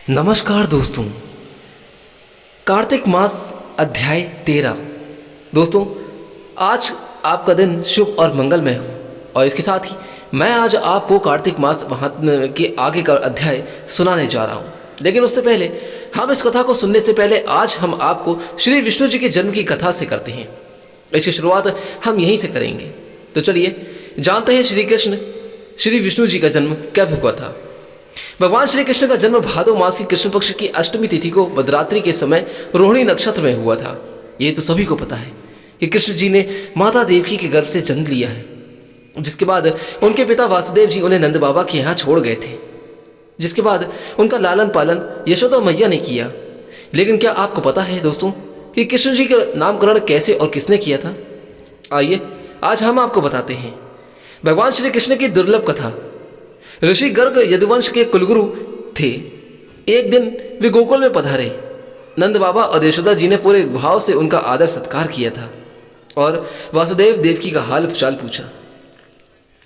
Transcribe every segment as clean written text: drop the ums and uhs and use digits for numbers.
नमस्कार दोस्तों। कार्तिक मास अध्याय 13। दोस्तों, आज आपका दिन शुभ और मंगलमय हो और इसके साथ ही मैं आज आपको कार्तिक मास महात्म्य के आगे का अध्याय सुनाने जा रहा हूँ। लेकिन उससे पहले हम इस कथा को सुनने से पहले आज हम आपको श्री विष्णु जी के जन्म की कथा से करते हैं। इसकी शुरुआत हम यहीं से करेंगे। तो चलिए जानते हैं श्री विष्णु जी का जन्म कब हुआ था। भगवान श्री कृष्ण का जन्म भादो मास की कृष्ण पक्ष की अष्टमी तिथि को मध्यरात्रि के समय रोहिणी नक्षत्र में हुआ था। ये तो सभी को पता है कि कृष्ण जी ने माता देवकी के गर्भ से जन्म लिया है, जिसके बाद उनके पिता वासुदेव जी उन्हें नंद बाबा के यहाँ छोड़ गए थे, जिसके बाद उनका लालन पालन यशोदा मैया ने किया। लेकिन क्या आपको पता है दोस्तों कि कृष्ण जी का नामकरण कैसे और किसने किया था? आइए आज हम आपको बताते हैं। भगवान श्री कृष्ण की दुर्लभ कथा। ऋषि गर्ग यदुवंश के कुलगुरु थे। एक दिन वे गोकुल में पधारे। नंद बाबा और यशोदा जी ने पूरे भाव से उनका आदर सत्कार किया था और वासुदेव देवकी का हाल चाल पूछा।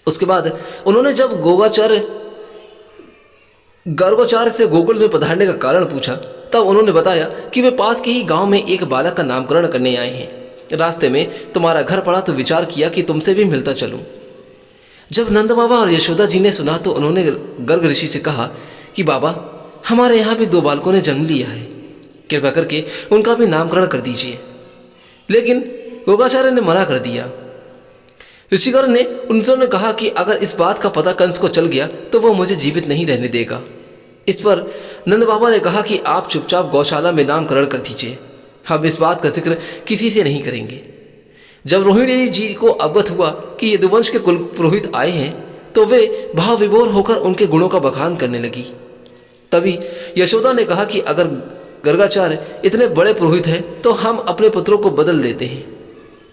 उसके बाद उन्होंने जब गर्गोचार्य से गोकुल में पधारने का कारण पूछा, तब उन्होंने बताया कि वे पास के ही गांव में एक बालक का नामकरण करने आए हैं। रास्ते में तुम्हारा घर पड़ा तो विचार किया कि तुमसे भी मिलता चलूं। जब नंद बाबा और यशोदा जी ने सुना तो उन्होंने गर्ग ऋषि से कहा कि बाबा, हमारे यहाँ भी 2 बालकों ने जन्म लिया है, कृपया करके उनका भी नामकरण कर दीजिए। लेकिन गोगाचार्य ने मना कर दिया। ऋषिगर ने उनसे कहा कि अगर इस बात का पता कंस को चल गया तो वह मुझे जीवित नहीं रहने देगा। इस पर नंद बाबा ने कहा कि आप चुपचाप गौशाला में नामकरण कर दीजिए, हम इस बात का जिक्र किसी से नहीं करेंगे। जब रोहिणी जी को अवगत हुआ कि यदुवंश के कुल पुरोहित आए हैं तो वे भाव विभोर होकर उनके गुणों का बखान करने लगी। तभी यशोदा ने कहा कि अगर गर्गाचार्य इतने बड़े पुरोहित हैं तो हम अपने पुत्रों को बदल देते हैं।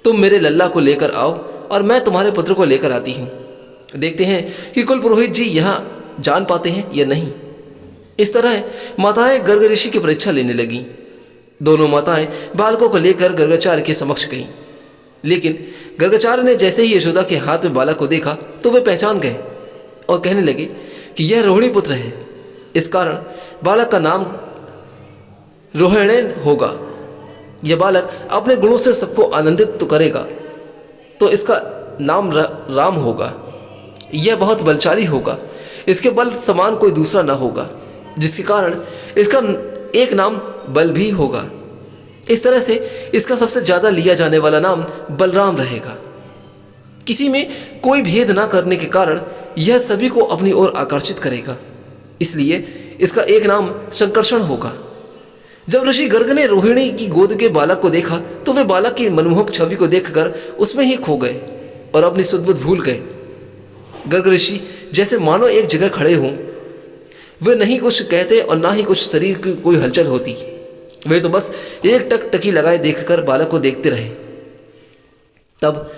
तुम मेरे लल्ला को लेकर आओ और मैं तुम्हारे पुत्र को लेकर आती हूँ। देखते हैं कि कुल पुरोहित जी यहाँ जान पाते हैं या नहीं। इस तरह माताएं गर्ग ऋषि की परीक्षा लेने लगीं। दोनों माताएं बालकों को लेकर गर्गाचार्य के समक्ष गईं। लेकिन गर्गाचार्य ने जैसे ही यशोदा के हाथ में बालक को देखा तो वे पहचान गए और कहने लगे कि यह रोहिणी पुत्र है। इस कारण बालक का नाम रोहिणेन होगा। यह बालक अपने गुणों से सबको आनंदित तो करेगा, तो इसका नाम राम होगा। यह बहुत बलशाली होगा, इसके बल समान कोई दूसरा न होगा, जिसके कारण इसका एक नाम बल भी होगा। इस तरह से इसका सबसे ज़्यादा लिया जाने वाला नाम बलराम रहेगा। किसी में कोई भेद ना करने के कारण यह सभी को अपनी ओर आकर्षित करेगा, इसलिए इसका एक नाम संकर्षण होगा। जब ऋषि गर्ग ने रोहिणी की गोद के बालक को देखा तो वे बालक की मनमोहक छवि को देखकर उसमें ही खो गए और अपनी सुध-बुध भूल गए। गर्ग ऋषि जैसे मानो एक जगह खड़े हों। वे नहीं कुछ कहते और ना ही कुछ शरीर की कोई हलचल होती। वे तो बस एक टकी लगाए देखकर बालक को देखते रहे। तब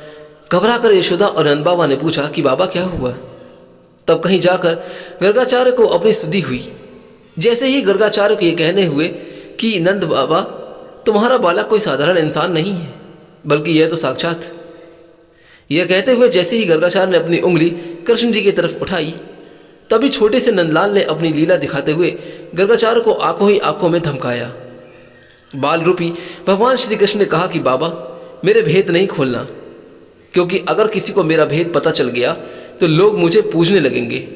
घबराकर यशोदा और नंद बाबा ने पूछा कि बाबा क्या हुआ? तब कहीं जाकर गर्गाचार्य को अपनी सुधि हुई। जैसे ही गर्गाचार्य के कहने हुए कि नंद बाबा, तुम्हारा बालक कोई साधारण इंसान नहीं है, बल्कि यह तो साक्षात। यह कहते हुए जैसे ही गर्गाचार्य ने अपनी उंगली कृष्ण जी की तरफ उठाई, तभी छोटे से नंदलाल ने अपनी लीला दिखाते हुए गर्गाचार्य को आंखों ही आंखों में धमकाया। बाल रूपी भगवान श्री कृष्ण ने कहा कि बाबा, मेरे भेद नहीं खोलना, क्योंकि अगर किसी को मेरा भेद पता चल गया तो लोग मुझे पूजने लगेंगे।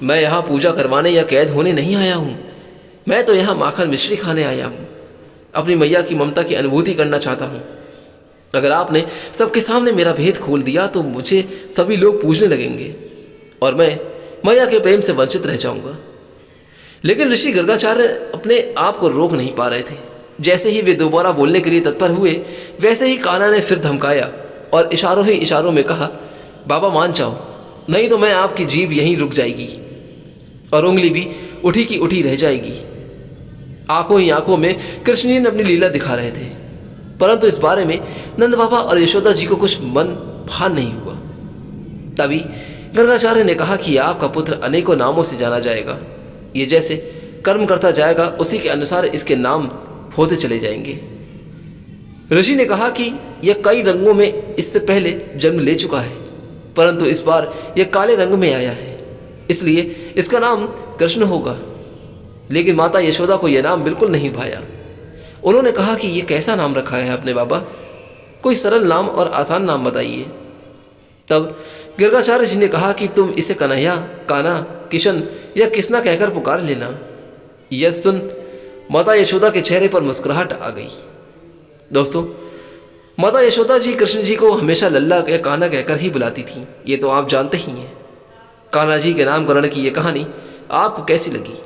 मैं यहाँ पूजा करवाने या कैद होने नहीं आया हूँ, मैं तो यहाँ माखन मिश्री खाने आया हूँ। अपनी मैया की ममता की अनुभूति करना चाहता हूँ। अगर आपने सबके सामने मेरा भेद खोल दिया तो मुझे सभी लोग पूजने लगेंगे और मैं मैया के प्रेम से वंचित रह जाऊँगा। लेकिन ऋषि गर्गाचार्य अपने आप को रोक नहीं पा रहे थे। जैसे ही वे दोबारा बोलने के लिए तत्पर हुए, वैसे ही कान्हा ने फिर धमकाया और इशारों ही इशारों में कहा, बाबा मान जाओ, नहीं तो मैं आपकी जीभ यहीं रुक जाएगी और उंगली भी उठी की उठी रह जाएगी। आंखों ही आंखों में कृष्ण जी ने अपनी लीला दिखा रहे थे, परंतु इस बारे में नंद बाबा और यशोदा जी को कुछ मन भान नहीं हुआ। तभी गर्गाचार्य ने कहा कि आपका पुत्र अनेकों नामों से जाना जाएगा। ये जैसे कर्म करता जाएगा उसी के अनुसार इसके नाम होते चले जाएंगे। ऋषि ने कहा कि यह कई रंगों में इससे पहले जन्म ले चुका है, परंतु इस बार यह काले रंग में आया है, इसलिए इसका नाम कृष्ण होगा। लेकिन माता यशोदा को यह नाम बिल्कुल नहीं भाया। उन्होंने कहा कि ये कैसा नाम रखा है आपने बाबा, कोई सरल नाम और आसान नाम बताइए। तब गर्गाचार्य जी ने कहा कि तुम इसे कन्हैया, कान्हा, किशन या किसना कहकर पुकार लेना। यह सुन माता यशोदा के चेहरे पर मुस्कुराहट आ गई। दोस्तों, माता यशोदा जी कृष्ण जी को हमेशा लल्ला या कान्हा कहकर ही बुलाती थीं, ये तो आप जानते ही हैं। कान्हा जी के नामकरण की ये कहानी आपको कैसी लगी,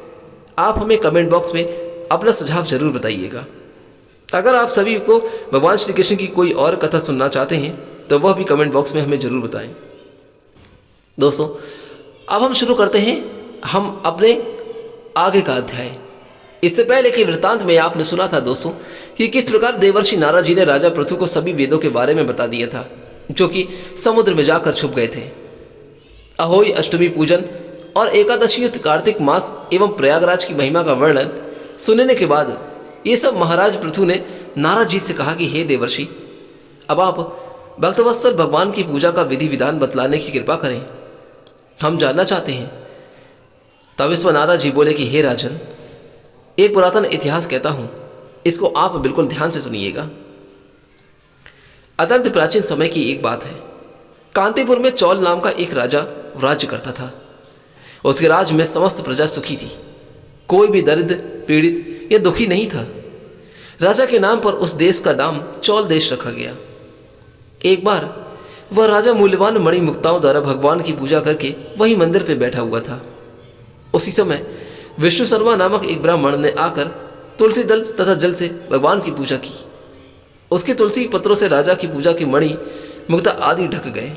आप हमें कमेंट बॉक्स में अपना सुझाव जरूर बताइएगा। अगर आप सभी को भगवान श्री कृष्ण की कोई और कथा सुनना चाहते हैं तो वह भी कमेंट बॉक्स में हमें जरूर बताएं। दोस्तों, अब हम शुरू करते हैं हम अपने आगे का अध्याय। इससे पहले कि वृत्तांत में आपने सुना था दोस्तों कि किस प्रकार देवर्षि नारद जी ने राजा पृथु को सभी वेदों के बारे में बता दिया था, जो कि समुद्र में जाकर छुप गए थे। अहोई अष्टमी पूजन और एकादशी युक्त कार्तिक मास एवं प्रयागराज की महिमा का वर्णन सुनने के बाद ये सब महाराज पृथु ने नारद जी से कहा कि हे देवर्षि, अब आप भक्तवत्सल भगवान की पूजा का विधि विधान बतलाने की कृपा करें, हम जानना चाहते हैं। तब इस पर नारद जी बोले कि हे राजन, एक पुरातन इतिहास कहता हूं, इसको आप बिल्कुल ध्यान से सुनिएगा। अत्यंत प्राचीन समय की एक बात है। कांतिपुर में चौल नाम का एक राजा राज्य करता था। उसके राज्य में समस्त प्रजा सुखी थी, कोई भी दरिद्र, पीड़ित या दुखी नहीं था। राजा के नाम पर उस देश का नाम चौल देश रखा गया। एक बार वह राजा मूल्यवान मणि मुक्ताओं द्वारा भगवान की पूजा करके वही मंदिर पर बैठा हुआ था। उसी समय विष्णु शर्मा नामक एक ब्राह्मण ने आकर तुलसी दल तथा जल से भगवान की पूजा की। उसके तुलसी पत्रों से राजा की पूजा की मणि मुक्ता आदि ढक गए।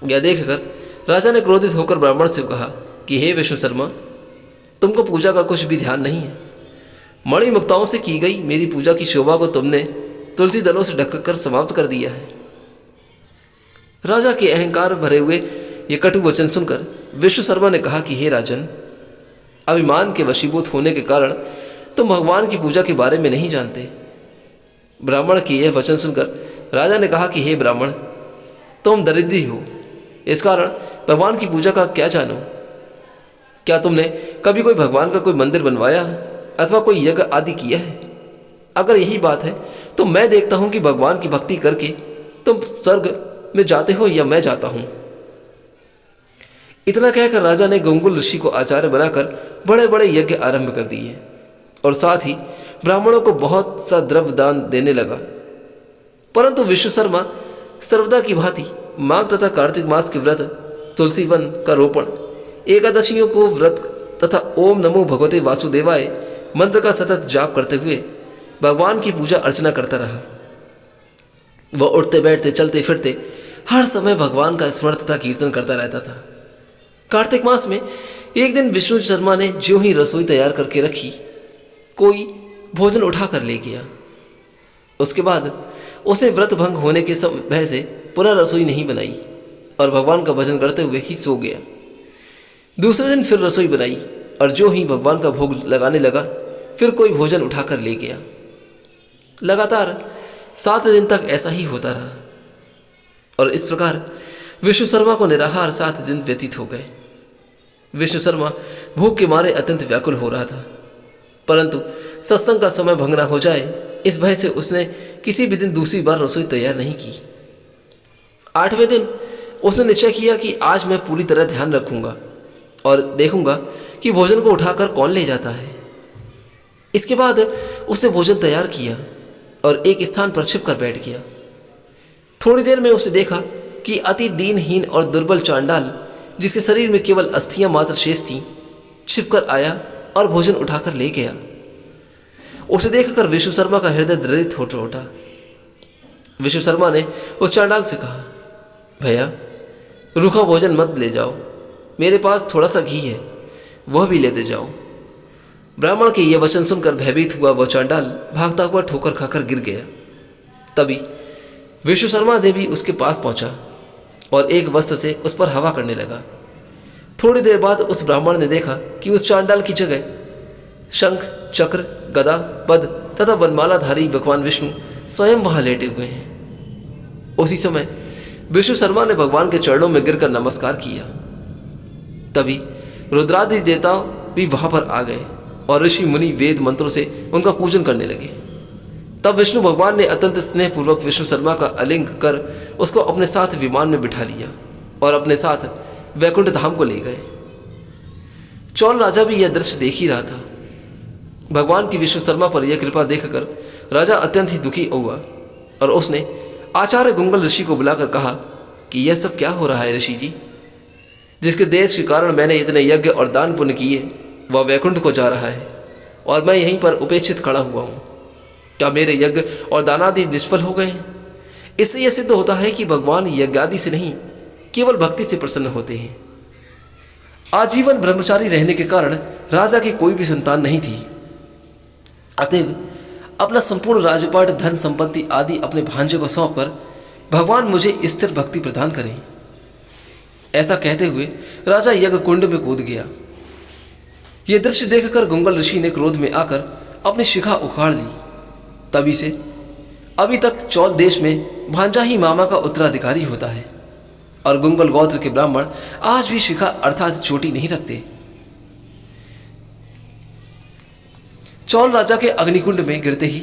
यह देखकर राजा ने क्रोधित होकर ब्राह्मण से कहा कि हे विष्णु शर्मा, तुमको पूजा का कुछ भी ध्यान नहीं है। मणि मुक्ताओं से की गई मेरी पूजा की शोभा को तुमने तुलसी दलों से ढककर समाप्त कर दिया है। राजा के अहंकार भरे हुए ये कटु वचन सुनकर विष्णु शर्मा ने कहा कि हे राजन, अभिमान के वशीभूत होने के कारण तुम भगवान की पूजा के बारे में नहीं जानते। ब्राह्मण के यह वचन सुनकर राजा ने कहा कि हे ब्राह्मण, तुम दरिद्री हो, इस कारण भगवान की पूजा का क्या जानो। क्या तुमने कभी कोई भगवान का कोई मंदिर बनवाया अथवा कोई यज्ञ आदि किया है? अगर यही बात है तो मैं देखता हूं कि भगवान की भक्ति करके तुम स्वर्ग में जाते हो या मैं जाता हूं। इतना कहकर राजा ने गंगुल ऋषि को आचार्य बनाकर बड़े बड़े यज्ञ आरंभ कर दिए और साथ ही ब्राह्मणों को बहुत सा द्रव्य दान देने लगा। परंतु विष्णु शर्मा सर्वदा की भांति माघ तथा कार्तिक मास के व्रत, तुलसी वन का रोपण, एकादशियों को व्रत तथा ओम नमो भगवते वासुदेवाय मंत्र का सतत जाप करते हुए भगवान की पूजा अर्चना करता रहा। वह उठते बैठते चलते फिरते हर समय भगवान का स्मरण तथा कीर्तन करता रहता था। कार्तिक मास में एक दिन विष्णु शर्मा ने ज्यों ही रसोई तैयार करके रखी, कोई भोजन उठा कर ले गया। उसके बाद उसने व्रत भंग होने के भय से पुनः रसोई नहीं बनाई और भगवान का भजन करते हुए ही सो गया। दूसरे दिन फिर रसोई बनाई और जो ही भगवान का भोग लगाने लगा, फिर कोई भोजन उठाकर ले गया। लगातार 7 दिन तक ऐसा ही होता रहा और इस प्रकार विष्णु शर्मा को निराहार 7 दिन व्यतीत हो गए। विष्णु शर्मा भूख के मारे अत्यंत व्याकुल हो रहा था, परंतु सत्संग का समय भंग न हो जाए इस भय से उसने किसी भी दिन दूसरी बार रसोई तैयार नहीं की। 8वें दिन उसने निश्चय किया कि आज मैं पूरी तरह ध्यान रखूंगा और देखूंगा कि भोजन को उठाकर कौन ले जाता है। इसके बाद उसने भोजन तैयार किया और एक स्थान पर छिपकर बैठ गया। थोड़ी देर में उसे देखा कि अति दीनहीन और दुर्बल चांडाल, जिसके शरीर में केवल अस्थियां मात्र शेष थीं, छिपकर आया और भोजन उठाकर ले गया। उसे देखकर विष्णु शर्मा का हृदय द्रवित हो उठा। विष्णु शर्मा ने उस चांडाल से कहा, भैया रूखा भोजन मत ले जाओ, मेरे पास थोड़ा सा घी है, वह भी लेते जाओ। ब्राह्मण के यह वचन सुनकर भयभीत हुआ वह चांडाल भागता हुआ ठोकर खाकर गिर गया। तभी विष्णु शर्मा ने भी उसके पास पहुंचा और एक वस्त्र से उस पर हवा करने लगा। थोड़ी देर बाद उस ब्राह्मण ने देखा कि उस चांडाल की जगह शंख, चक्र, गदा, पद तथा वनमालाधारी भगवान विष्णु स्वयं वहां लेटे हुए हैं। उसी समय विष्णु शर्मा ने भगवान के चरणों में गिरकर नमस्कार किया। तभी रुद्रादि देवता भी वहां पर आ गए और ऋषि मुनि वेद मंत्रों से उनका पूजन करने लगे। तब विष्णु भगवान ने अत्यंत स्नेहपूर्वक विष्णु शर्मा का आलिंग कर उसको अपने साथ विमान में बिठा लिया और अपने साथ वैकुंठ धाम को ले गए। चौल राजा भी यह दृश्य देख ही रहा था। भगवान की विष्णु शर्मा पर यह कृपा देखकर राजा अत्यंत ही दुखी हुआ और उसने आचार्य गुंगल ऋषि को बुलाकर कहा कि यह सब क्या हो रहा है ऋषि जी? जिसके देश के कारण मैंने इतने यज्ञ और दान पुण्य किए वह वैकुंठ को जा रहा है और मैं यहीं पर उपेक्षित खड़ा हुआ हूँ। क्या मेरे यज्ञ और दानादि निष्फल हो गए? इससे यह सिद्ध होता है कि भगवान यज्ञादि से नहीं केवल भक्ति से प्रसन्न होते हैं। आजीवन ब्रह्मचारी रहने के कारण राजा की कोई भी संतान नहीं थी। अतएव अपना संपूर्ण राजपाट, धन संपत्ति आदि अपने भांजे को सौंपकर भगवान मुझे स्थिर भक्ति प्रदान करें। ऐसा कहते हुए राजा यज्ञ कुंड में कूद गया। यह दृश्य देखकर गुंगल ऋषि ने क्रोध में आकर अपनी शिखा उखाड़ ली। तभी से अभी तक चौल देश में भांजा ही मामा का उत्तराधिकारी होता है और गुंगल गोत्र के ब्राह्मण आज भी शिखा अर्थात चोटी नहीं रखते। चौल राजा के अग्निकुंड में गिरते ही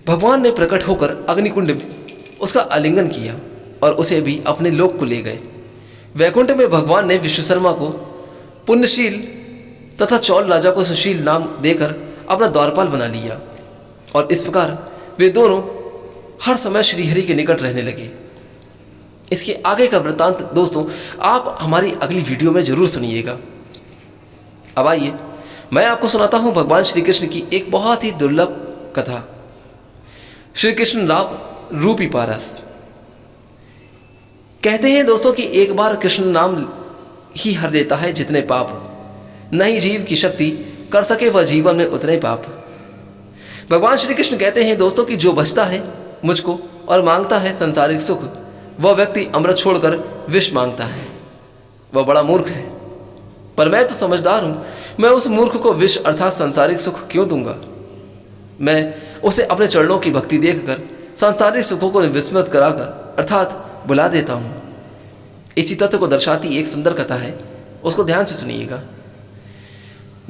भगवान ने प्रकट होकर अग्निकुंड में उसका आलिंगन किया और उसे भी अपने लोक को ले गए। वैकुंठ में भगवान ने विष्णु शर्मा को पुण्यशील तथा चौल राजा को सुशील नाम देकर अपना द्वारपाल बना लिया और इस प्रकार वे दोनों हर समय श्रीहरि के निकट रहने लगे। इसके आगे का वृत्तांत दोस्तों आप हमारी अगली वीडियो में जरूर सुनिएगा। अब आइए मैं आपको सुनाता हूं भगवान श्री कृष्ण की एक बहुत ही दुर्लभ कथा, श्री कृष्ण राम रूपी पारस। कहते हैं दोस्तों कि एक बार कृष्ण नाम ही हर देता है जितने पाप, नहीं जीव की शक्ति कर सके वह जीवन में उतने पाप। भगवान श्री कृष्ण कहते हैं दोस्तों कि जो बचता है मुझको और मांगता है संसारिक सुख, वह व्यक्ति अमृत छोड़कर विष मांगता है, वह बड़ा मूर्ख है। पर मैं तो समझदार हूं, मैं उस मूर्ख को विष अर्थात संसारिक सुख क्यों दूंगा? मैं उसे अपने चरणों की भक्ति देखकर सांसारिक सुखों को विस्मृत कराकर अर्थात बुला देता हूं। इसी तथ्य को दर्शाती एक सुंदर कथा है, उसको ध्यान से सुनिएगा।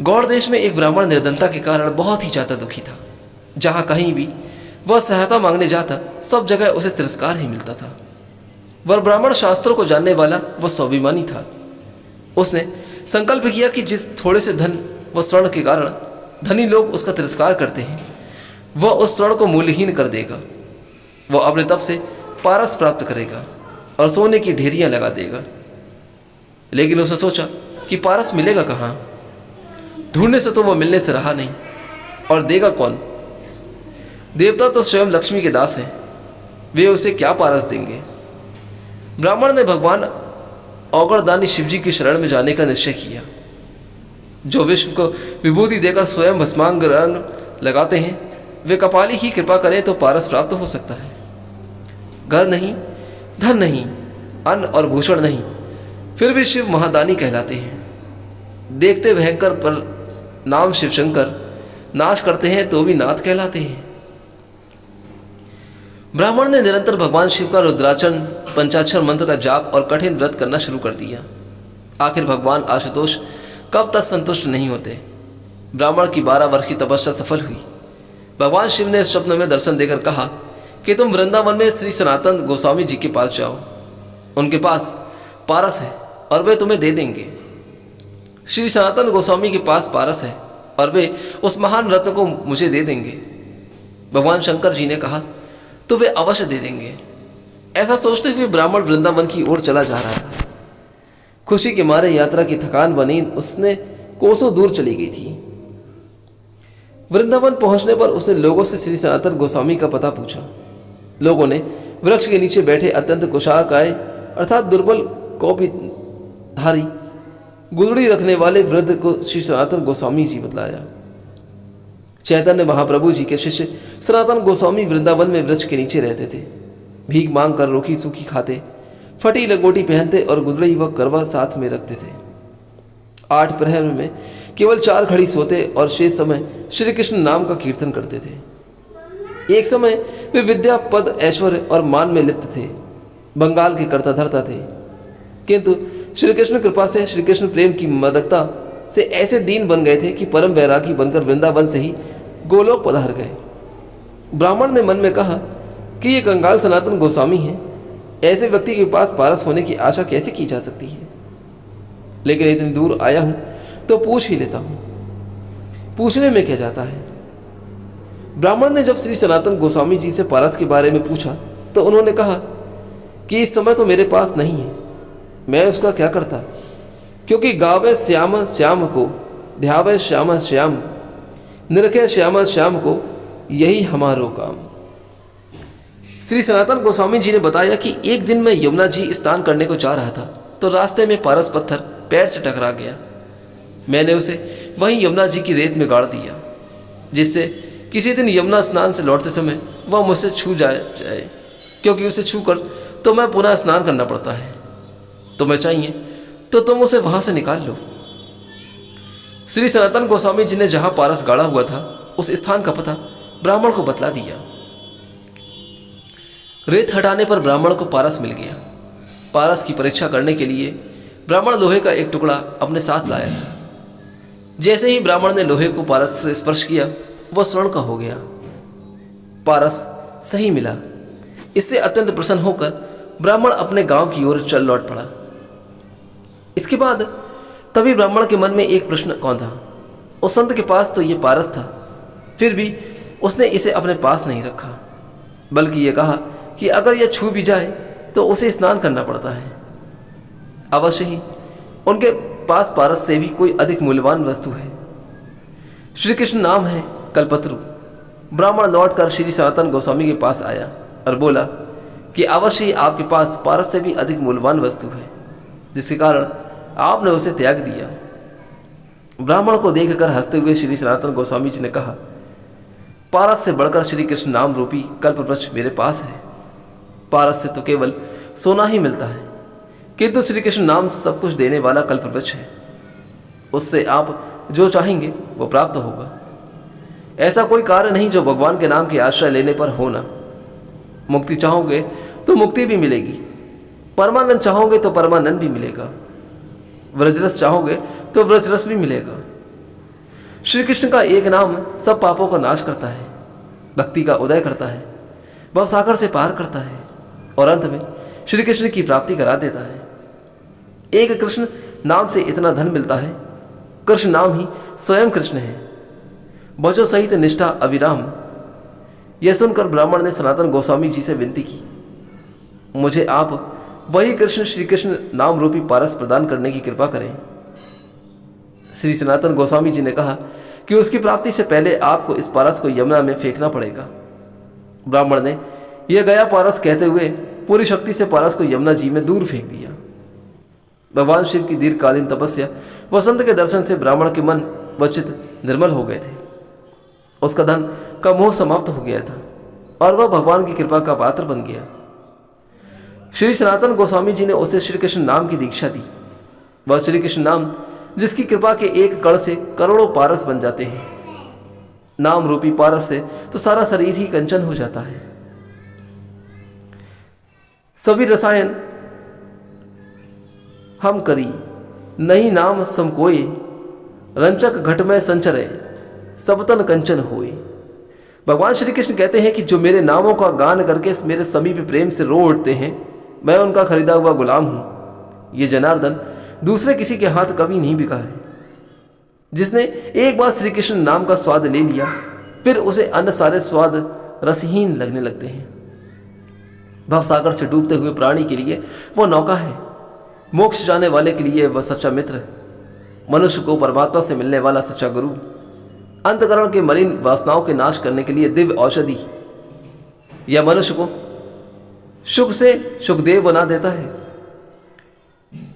गौड़ देश में एक ब्राह्मण निर्धनता के कारण बहुत ही ज्यादा दुखी था। जहां कहीं भी वह सहायता मांगने जाता सब जगह उसे तिरस्कार ही मिलता था। वह ब्राह्मण शास्त्रों को जानने वाला वह स्वाभिमानी था। उसने संकल्प किया कि जिस थोड़े से धन व स्वर्ण के कारण धनी लोग उसका तिरस्कार करते हैं, वह उस स्वर्ण को मूल्यहीन कर देगा। वह अपने तप से पारस प्राप्त करेगा और सोने की ढेरियां लगा देगा। लेकिन उसने सोचा कि पारस मिलेगा कहाँ? ढूंढने से तो वह मिलने से रहा नहीं, और देगा कौन? देवता तो स्वयं लक्ष्मी के दास हैं, वे उसे क्या पारस देंगे? ब्राह्मण ने भगवान औगरदानी शिवजी की शरण में जाने का निश्चय किया, जो विश्व को विभूति देकर स्वयं भस्मांग रंग लगाते हैं। वे कपाली ही कृपा करें तो पारस प्राप्त हो सकता है। घर नहीं, धन नहीं, अन्न और भूषण नहीं, फिर भी शिव महादानी कहलाते हैं। देखते भयंकर पर नाम शिवशंकर, नाश करते हैं तो भी नाथ कहलाते हैं। ब्राह्मण ने निरंतर भगवान शिव का रुद्राचरण, पंचाक्षर मंत्र का जाप और कठिन व्रत करना शुरू कर दिया। आखिर भगवान आशुतोष कब तक संतुष्ट नहीं होते। ब्राह्मण की 12 वर्ष की तपस्या सफल हुई। भगवान शिव ने स्वप्न में दर्शन देकर कहा कि तुम वृंदावन में श्री सनातन गोस्वामी जी के पास जाओ, उनके पास पारस है और वे तुम्हें दे देंगे। श्री सनातन गोस्वामी के पास पारस है और वे उस महान रत्न को मुझे दे देंगे। भगवान शंकर जी ने कहा तो वे अवश्य दे देंगे। ऐसा सोचते हुए ब्राह्मण वृंदावन की ओर चला जा रहा था। खुशी के मारे यात्रा की थकान व नींद उसने कोसों दूर चली गई थी। वृंदावन पहुंचने पर उसने लोगों से श्री सनातन गोस्वामी का पता पूछा। लोगों ने वृक्ष के नीचे बैठे अत्यंत कुशाकाय अर्थात दुर्बल कौपीधारी गुदड़ी रखने वाले वृद्ध को श्री सनातन गोस्वामी जी बतलाया। चैतन्य महाप्रभु जी के शिष्य सनातन गोस्वामी वृंदावन में वृक्ष के नीचे रहते थे। भीख मांग कर रोकी सूखी खाते, फटी लंगोटी पहनते और गुदड़ी व करवा साथ में रखते थे। 8 प्रहर में केवल 4 घड़ी सोते और शेष समय श्री कृष्ण नाम का कीर्तन करते थे। एक समय वे विद्या, पद, ऐश्वर्य और मान में लिप्त थे। बंगाल के कर्ता धर्ता थे, किंतु श्री कृष्ण कृपा से श्री कृष्ण प्रेम की मदकता से ऐसे दीन बन गए थे कि परम वैरागी बनकर वृंदावन से ही गोलोक पधार गए। ब्राह्मण ने मन में कहा कि ये कंगाल सनातन गोस्वामी हैं, ऐसे व्यक्ति के पास पारस होने की आशा कैसे की जा सकती है। लेकिन इतनी दूर आया हूं तो पूछ ही लेता हूं, पूछने में क्या जाता है। ब्राह्मण ने जब श्री सनातन गोस्वामी जी से पारस के बारे में पूछा तो उन्होंने कहा कि इस समय तो मेरे पास नहीं है, मैं उसका क्या करता, क्योंकि गावे श्याम श्याम को, ध्यावे श्याम श्याम, निरखे श्याम श्याम को, यही हमारो काम। श्री सनातन गोस्वामी जी ने बताया कि एक दिन मैं यमुना जी स्नान करने को जा रहा था तो रास्ते में पारस पत्थर पैर से टकरा गया। मैंने उसे वहीं यमुना जी की रेत में गाड़ दिया, जिससे किसी दिन यमुना स्नान से लौटते समय वह मुझसे छू जाए, क्योंकि उसे छूकर तो मैं पुनः स्नान करना पड़ता है। तुम्हें चाहिए तो तुम उसे वहां से निकाल लो। श्री सनातन गोस्वामी जी ने जहां पारस गाड़ा हुआ था उस स्थान का पता ब्राह्मण को बतला दिया। रेत हटाने पर ब्राह्मण को पारस मिल गया। पारस की परीक्षा करने के लिए ब्राह्मण लोहे का एक टुकड़ा अपने साथ लाया था। जैसे ही ब्राह्मण ने लोहे को पारस से स्पर्श किया वह स्वर्ण का हो गया। पारस सही मिला। इससे अत्यंत प्रसन्न होकर ब्राह्मण अपने गांव की ओर चल लौट पड़ा। इसके बाद तभी ब्राह्मण के मन में एक प्रश्न कौंधा। उस संत के पास तो ये पारस था, फिर भी उसने इसे अपने पास नहीं रखा, बल्कि ये कहा कि अगर यह छू भी जाए तो उसे स्नान करना पड़ता है। अवश्य ही उनके पास पारस से भी कोई अधिक मूल्यवान वस्तु है। श्री कृष्ण नाम है कल्पत्रु। ब्राह्मण लौटकर श्री सनातन गोस्वामी के पास आया और बोला कि अवश्य ही आपके पास पारस से भी अधिक मूल्यवान वस्तु है, जिसके कारण आपने उसे त्याग दिया। ब्राह्मण को देखकर हंसते हुए श्री सनातन गोस्वामी जी ने कहा, पारस से बढ़कर श्री कृष्ण नाम रूपी कल्पवृक्ष मेरे पास है। पारस से तो केवल सोना ही मिलता है, किंतु श्री कृष्ण नाम सब कुछ देने वाला कल्पवृक्ष है। उससे आप जो चाहेंगे वो प्राप्त होगा। ऐसा कोई कार्य नहीं जो भगवान के नाम के आश्रय लेने पर हो ना। मुक्ति चाहोगे तो मुक्ति भी मिलेगी, परमानंद चाहोगे तो परमानंद भी मिलेगा, व्रजरस चाहोगे तो व्रजरस भी मिलेगा। श्री कृष्ण का एक नाम सब पापों का नाश करता है, भक्ति का उदय करता है, भवसागर से पार करता है और अंत में श्री कृष्ण की प्राप्ति करा देता है। एक कृष्ण नाम से इतना धन मिलता है। कृष्ण नाम ही स्वयं कृष्ण है। भजो सहित निष्ठा अविराम। यह सुनकर ब्राह्मण ने सनातन गोस्वामी जी से विनती की, मुझे आप वही कृष्ण श्री कृष्ण नाम रूपी पारस प्रदान करने की कृपा करें। श्री सनातन गोस्वामी जी ने कहा कि उसकी प्राप्ति से पहले आपको इस पारस को यमुना में फेंकना पड़ेगा। ब्राह्मण ने यह गया पारस कहते हुए पूरी शक्ति से पारस को यमुना जी में दूर फेंक दिया। भगवान शिव की दीर्घकालीन तपस्या वसंत के दर्शन से ब्राह्मण के मन व चित्त निर्मल हो गए थे। उसका धन का मोह समाप्त हो गया था और वह भगवान की कृपा का पात्र बन गया। श्री सनातन गोस्वामी जी ने उसे श्री कृष्ण नाम की दीक्षा दी। वह श्री कृष्ण नाम जिसकी कृपा के एक कण से करोड़ों पारस बन जाते हैं। नाम रूपी पारस से तो सारा शरीर ही कंचन हो जाता है। सभी रसायन हम करी, नहीं नाम सम कोय, रंचक घट में संचरे, सब तन कंचन होए। भगवान श्री कृष्ण कहते हैं कि जो मेरे नामों का गान करके मेरे समीप प्रेम से रो उठते हैं, मैं उनका खरीदा हुआ गुलाम हूं। ये जनार्दन दूसरे किसी के हाथ कभी नहीं बिका है। जिसने एक बार श्री कृष्ण नाम का स्वाद ले लिया, फिर उसे अन्य सारे स्वाद रसहीन लगने लगते हैं। भवसागर से डूबते हुए प्राणी के लिए वह नौका है, मोक्ष जाने वाले के लिए वह सच्चा मित्र, मनुष्य को परमात्मा से मिलने वाला सच्चा गुरु, अंतकरण के मलिन वासनाओं के नाश करने के लिए दिव्य औषधि, यह मनुष्य को सुख से सुखदेव बना देता है।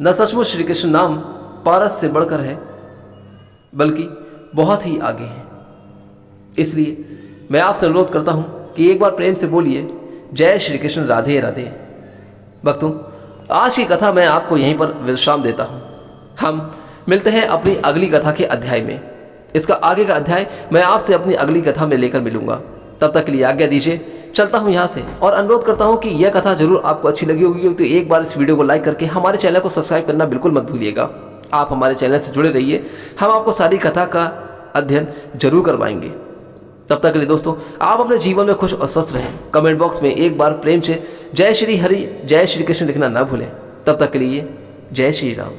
न सचमुच श्री कृष्ण नाम पारस से बढ़कर है, बल्कि बहुत ही आगे है। इसलिए मैं आपसे अनुरोध करता हूं कि एक बार प्रेम से बोलिए, जय श्री कृष्ण, राधे राधे। भक्तों, आज की कथा मैं आपको यहीं पर विश्राम देता हूं। हम मिलते हैं अपनी अगली कथा के अध्याय में। इसका आगे का अध्याय मैं आपसे अपनी अगली कथा में लेकर मिलूंगा। तब तक के लिए आज्ञा दीजिए, चलता हूं यहां से और अनुरोध करता हूं कि यह कथा जरूर आपको अच्छी लगी होगी तो एक बार इस वीडियो को लाइक करके हमारे चैनल को सब्सक्राइब करना बिल्कुल मत भूलिएगा। आप हमारे चैनल से जुड़े रहिए, हम आपको सारी कथा का अध्ययन जरूर करवाएंगे। तब तक के लिए दोस्तों, आप अपने जीवन में खुश और स्वस्थ रहें। कमेंट बॉक्स में एक बार प्रेम से जय श्री हरि, जय श्री कृष्ण लिखना ना भूलें। तब तक के लिए जय श्री राम।